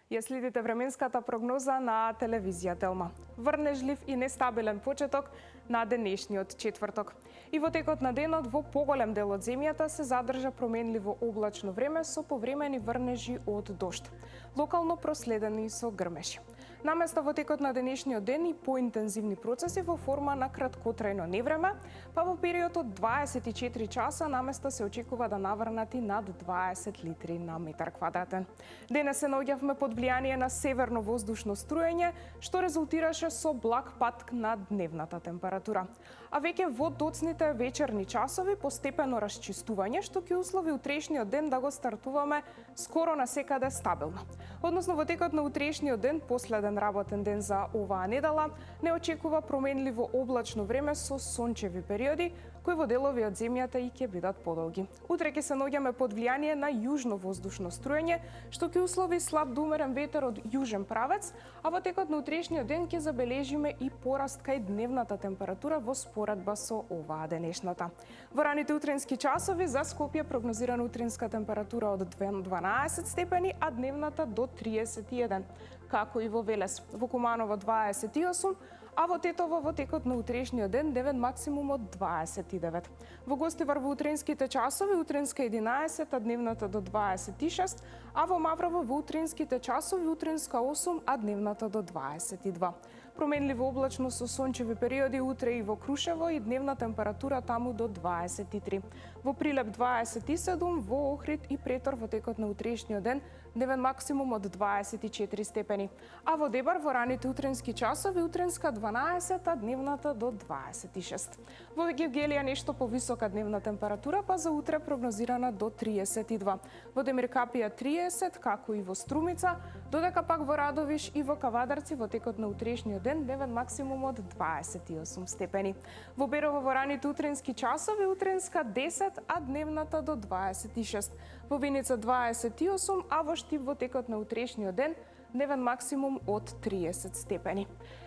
Ја следите временската прогноза на телевизија Телма. Врнежлив и нестабилен почеток на денешниот четврток. И во текот на денот во поголем дел од земјата се задржа променливо облачно време со повремени врнежи од дожд, локално проследени со грмежи. Наместо во текот на денешниот ден и поинтензивни процеси во форма на краткотрајно невреме, па во период од 24 часа наместо се очекува да наврнат и над 20 литри на метар квадратен. Денес се наоѓавме под влијание на северно воздушно струење, што резултираше со благ пад на дневната температура. А веќе во доцните вечерни часови постепено расчистување, што ќе услови утрешниот ден да го стартуваме скоро насекаде стабилно. Односно во текот на утрешниот ден, последен работен ден за оваа недела, не очекува променливо облачно време со сончеви периоди, кои во делови од земјата и ќе бидат подолги. Утре ќе се наоѓаме под влијание на јужно воздушно струење, што ќе услови слаб до умерен ветер од јужен правец, а во текот на утрешниот ден ќе забележиме и пораст кај дневната температура во споредба со оваа денешната. Во раните утрински часови за Скопје прогнозирана утринска температура од 12 степени, а дневната до 31, како и во Велес. Во Куманово 28, а во Тетово во текот на утрешниот ден девен максимум од 29. Во Гостивар во утринските часови утринска 11, а дневната до 26, а во Маврово во утринските часови утринска 8, а дневната до 22. Променливо облачно со сончеви периоди утре и во Крушево и дневна температура таму до 23. Во Прилеп 27, во Охрид и Претор во текот на утрешниот ден дневен максимум од 24 степени. А во Дебар во раните утрински часови утринска 12, а дневната до 26. Во Гевгелија нешто повисока дневна температура, па за утре прогнозирана до 32. Во Демиркапија 30, како и во Струмица, додека пак во Радовиш и во Кавадарци во текот на утрешниот ден дневен максимум од 28 степени. Во Берово во раните утрински часови утринска 10, а дневната до 26. Во Виница 28, а во Штип во текот на утрешниот ден дневен максимум од 30 степени.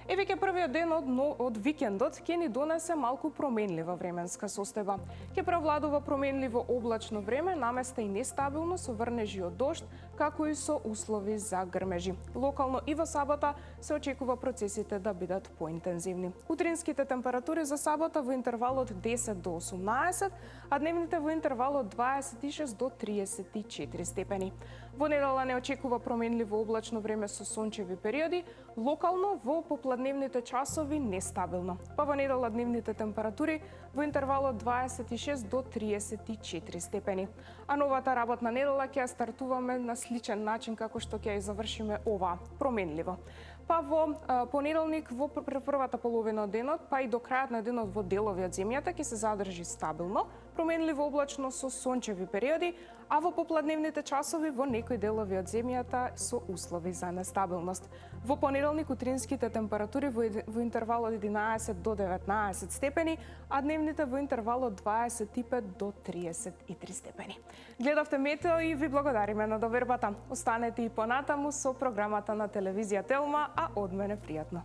Е веќе првиот ден од викендот ќе ни донесе малку променлива временска состојба. Ќе провладува променливо облачно време, наместа и нестабилно со врнежи од дожд, како и со услови за грмежи. Локално и во сабота се очекува процесите да бидат поинтензивни. Утринските температури за сабота во интервал од 10 до 18, а дневните во интервал од 26 до 34 степени. Во недела не очекува променливо облачно време со сончеви периоди, локално во попладневните часови нестабилно. Па во недела дневните температури во интервал од 26 до 34 степени. А новата работна недела ќе ја стартуваме на сличен начин како што ќе ја завршиме ова, променливо. Па во понеделник во првата половина од денот, па и до крајот на денот во делови од земјата ќе се задржи стабилно, променливо облачно со сончеви периоди, а во попладневните часови во некои делови од земјата со услови за нестабилност. Во понеделник утринските температури во интервал од 11 до 19 степени, а дневните во интервал од 25 до 33 степени. Гледавте Метео и ви благодариме на довербата. Останете и понатаму со програмата на телевизија Телма, а од мене пријатно.